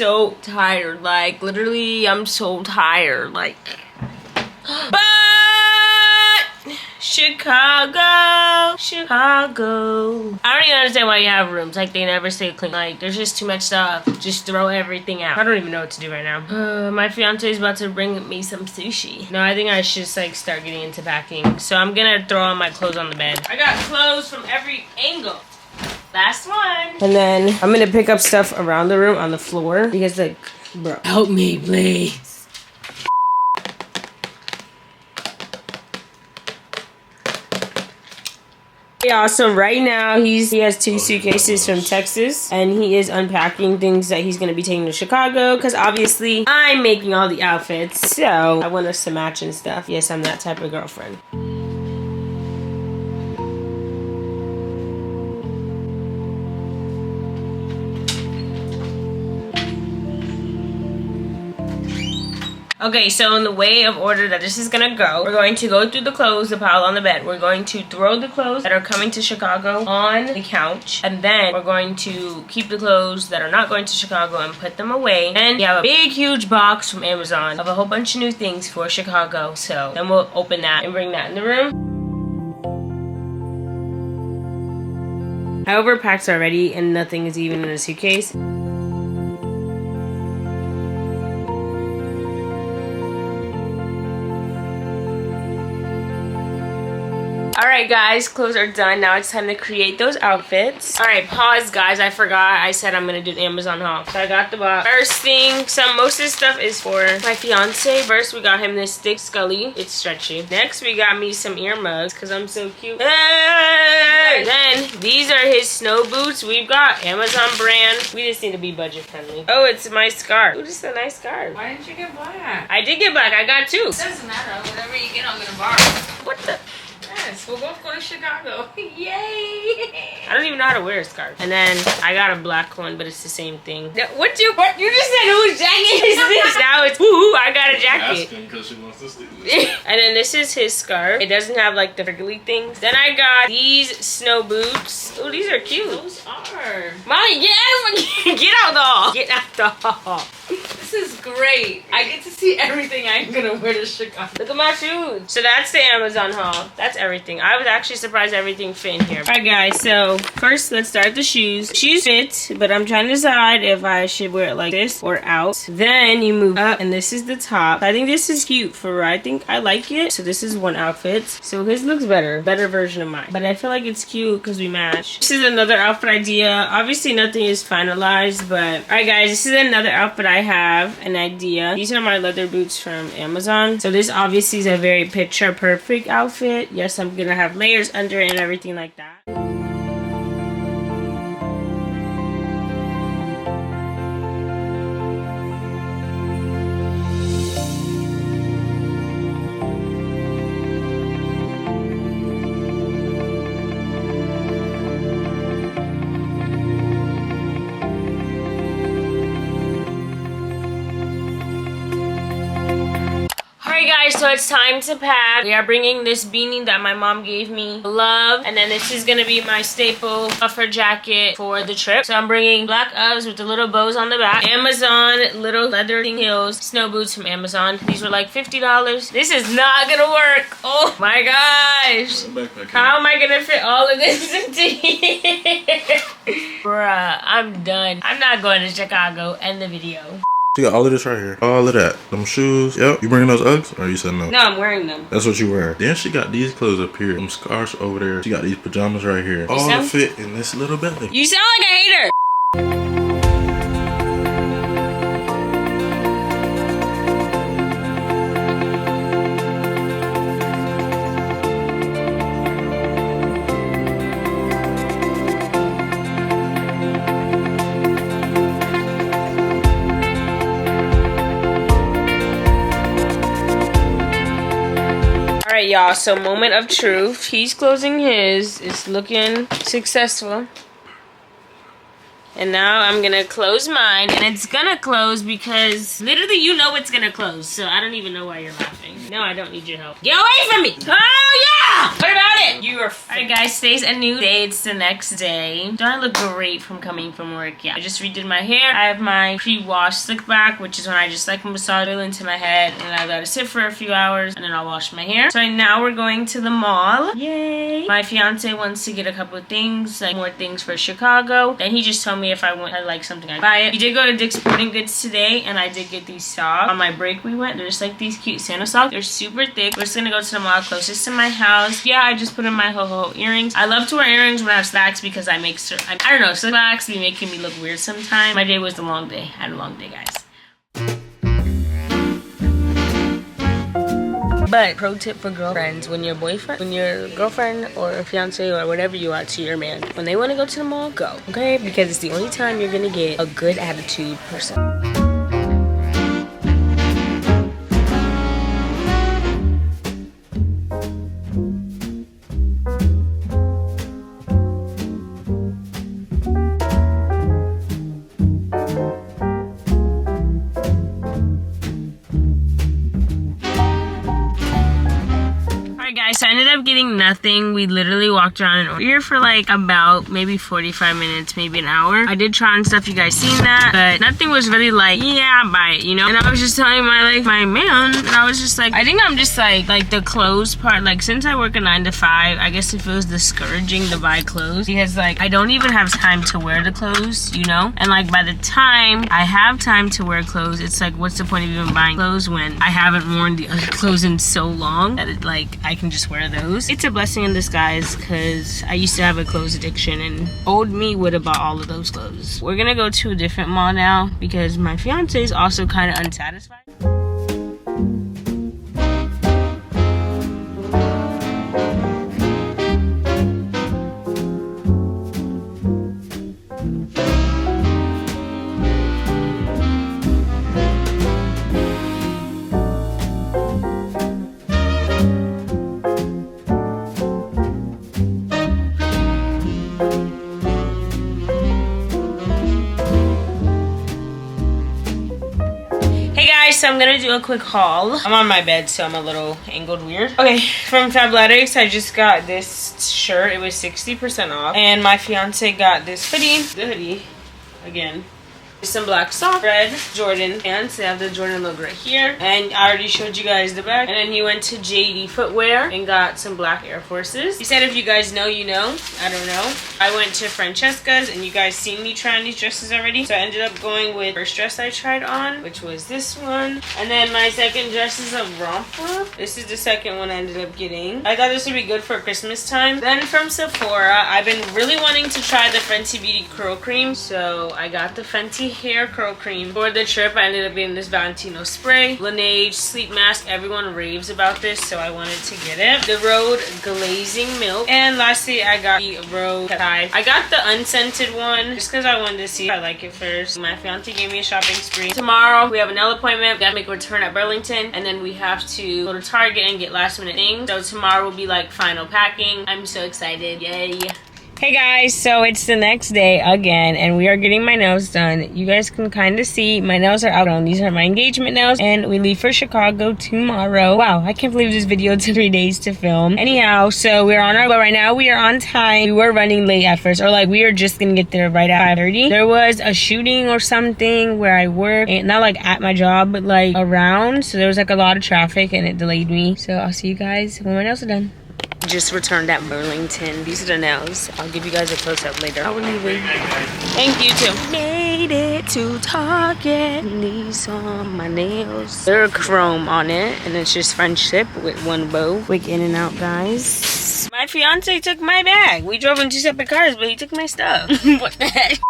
so tired. Like, literally, I'm so tired. Like, but Chicago. I don't even understand why you have rooms. Like, they never stay clean. Like, there's just too much stuff. Just throw everything out. I don't even know what to do right now. My fiance is about to bring me some sushi. No, I think I should just, like, start getting into packing. So I'm gonna throw all my clothes on the bed. I got clothes from every angle. Last one. And then I'm gonna pick up stuff around the room on the floor because, like, bro, help me, please. Yeah, so right now he has 2 suitcases from Texas, and he is unpacking things that he's gonna be taking to Chicago, because obviously I'm making all the outfits, so I want us to match and stuff. Yes, I'm that type of girlfriend. Okay, so in the way of order that this is gonna go, we're going to go through the clothes, the pile on the bed. We're going to throw the clothes that are coming to Chicago on the couch. And then we're going to keep the clothes that are not going to Chicago and put them away. And we have a big, huge box from Amazon of a whole bunch of new things for Chicago. So then we'll open that and bring that in the room. I overpacked already and nothing is even in a suitcase. Alright guys, clothes are done. Now it's time to create those outfits. Alright, pause guys. I forgot. I said I'm gonna do an Amazon haul. So I got the box. First thing, most of this stuff is for my fiance. First, we got him this thick Scully. It's stretchy. Next, we got me some earmuffs because I'm so cute. Hey! Then, these are his snow boots. We've got Amazon brand. We just need to be budget friendly. Oh, it's my scarf. Ooh, this is a nice scarf. Why didn't you get black? I did get black. I got 2. It doesn't matter. Whatever you get, I'm gonna borrow. What the? Yes, we'll both go to Chicago. Yay! I don't even know how to wear a scarf. And then I got a black one, but it's the same thing. What you just said? Whose jacket is this? Now it's woohoo! I got a jacket. Asking because she wants to steal it. And then this is his scarf. It doesn't have like the wriggly things. Then I got these snow boots. Oh, these are cute. Those are. Molly, get out the hall. Get out the hall. This is great. I get to see everything I'm gonna wear to Chicago. Look at my shoes. So that's the Amazon haul. That's everything. I was actually surprised everything fit in here. Alright guys, so first let's start the shoes. Shoes fit, but I'm trying to decide if I should wear it like this or out. Then you move up and this is the top. I think this is cute for I think I like it. So this is one outfit. So his looks better version of mine. But I feel like it's cute because we match. This is another outfit idea. Obviously nothing is finalized, but alright guys, this is another outfit I have an idea. These are my leather boots from Amazon. So this obviously is a very picture perfect outfit. Yes, I'm gonna have layers under it and everything like that. Guys, so it's time to pack. We are bringing this beanie that my mom gave me. Love. And then this is gonna be my staple puffer jacket for the trip. So I'm bringing black Uggs with the little bows on the back. Amazon little leather heels. Snow boots from Amazon. These were like $50. This is not gonna work. Oh my gosh. How am I gonna fit all of this into here? Bruh, I'm done. I'm not going to Chicago. End the video. She got all of this right here. All of that. Them shoes. Yep. You bringing those Uggs? Or you said no? No, I'm wearing them. That's what you wear. Then she got these clothes up here. Them scarves over there. She got these pajamas right here. All to fit in this little belly. You sound like a hater. Y'all, so moment of truth. He's closing his. It's looking successful. And now I'm gonna close mine, and it's gonna close because literally you know it's gonna close, so I don't even know why you're laughing. No, I don't need your help. Get away from me! Oh yeah! What about it? You are fake. Alright guys, today's a new day. It's the next day. Don't I look great from coming from work? Yeah, I just redid my hair. I have my pre-wash slick back, which is when I just like massage oil into my head and I let it sit for a few hours and then I'll wash my hair. So right now we're going to the mall. Yay! My fiance wants to get a couple of things, like more things for Chicago. Then he just told me if I like something, I'd buy it. We did go to Dick's Sporting Goods today and I did get these socks. On my break we went. They're just like these cute Santa socks. They're super thick. We're just gonna go to the mall closest to my house. Yeah, I just put in my ho-ho earrings. I love to wear earrings when I have slacks because I make sure, I don't know, slacks be making me look weird sometimes. My day was a long day. I had a long day, guys. But pro tip for girlfriends, when your girlfriend or fiance or whatever you are to your man, when they want to go to the mall, go, okay? Because it's the only time you're gonna get a good attitude person. So I ended up getting nothing. We literally walked around and here for like about maybe 45 minutes, maybe an hour. I did try on stuff, you guys seen that, but nothing was really like, yeah, buy it, you know? And I was just telling my man, and I was just like, I think I'm just like the clothes part, like since I work a 9 to 5, I guess it feels discouraging to buy clothes because like I don't even have time to wear the clothes, you know? And like by the time I have time to wear clothes, it's like, what's the point of even buying clothes when I haven't worn the other clothes in so long that it, like I can just wear those. It's a blessing in disguise because I used to have a clothes addiction and old me would have bought all of those clothes. We're gonna go to a different mall now because my fiance is also kind of unsatisfied. So I'm gonna do a quick haul. I'm on my bed, so I'm a little angled weird. Okay, from Fabletics, I just got this shirt. It was 60% off. And my fiance got this hoodie. The hoodie, again. Some black socks, red Jordan pants. They have the Jordan logo right here. And I already showed you guys the back. And then he went to JD Footwear and got some black Air Forces. He said if you guys know, you know. I don't know. I went to Francesca's and you guys seen me trying these dresses already. So I ended up going with the first dress I tried on, which was this one. And then my second dress is a romper. This is the second one I ended up getting. I thought this would be good for Christmas time. Then from Sephora, I've been really wanting to try the Fenty Beauty Curl Cream. So I got the Fenty hair curl cream. For the trip, I ended up getting this Valentino spray, Laneige sleep mask. Everyone raves about this, so I wanted to get it. The Rhode glazing milk, and lastly I got the Rhode peptide. I got the unscented one just because I wanted to see if I like it first. My fiance gave me a shopping spree. Tomorrow we have a nail appointment. We have to make a return at Burlington, and then we have to go to Target and get last minute things. So tomorrow will be like final packing. I'm so excited. Yay. Hey guys, so it's the next day again and we are getting my nails done. You guys can kind of see my nails are out on. These are my engagement nails and we leave for Chicago tomorrow. Wow, I can't believe this video took 3 days to film. Anyhow, so we're on our way right now. We are on time. We were running late at first, or like we were just gonna get there right at 5:30. There was a shooting or something where I work, and not like at my job, but like around. So there was like a lot of traffic and it delayed me. So I'll see you guys when my nails are done. Just returned at Burlington. These are the nails. I'll give you guys a close-up later. I will leave it. Thank you too. Made it to Target. These are my nails. They're chrome on it, and it's just French tip with one bow. Quick in and out, guys. My fiance took my bag. We drove in 2 separate cars, but he took my stuff. What the heck?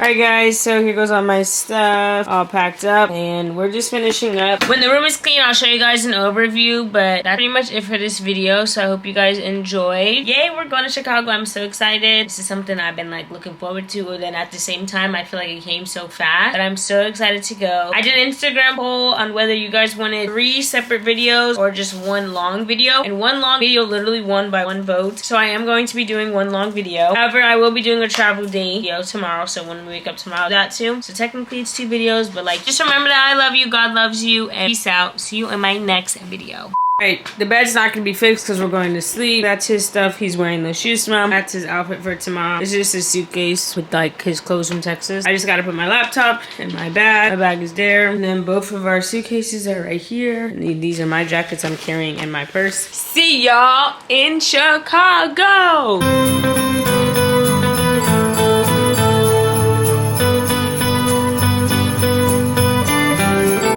Alright guys, so here goes all my stuff all packed up and we're just finishing up. When the room is clean, I'll show you guys an overview, but that's pretty much it for this video. So I hope you guys enjoyed. Yay, we're going to Chicago. I'm so excited. This is something I've been like looking forward to, and then at the same time I feel like it came so fast, but I'm so excited to go. I did an Instagram poll on whether you guys wanted 3 separate videos or just one long video, and one long video literally won by 1 vote. So I am going to be doing one long video. However, I will be doing a travel day video tomorrow, so when we wake up tomorrow, that too. So technically it's 2 videos, but like just remember that I love you, God loves you, and peace out. See you in my next video. Alright, the bed's not gonna be fixed because we're going to sleep. That's his stuff. He's wearing those shoes tomorrow. That's his outfit for tomorrow. This is just his suitcase with like his clothes from Texas. I just gotta put my laptop in my bag. My bag is there. And then both of our suitcases are right here. And these are my jackets I'm carrying in my purse. See y'all in Chicago!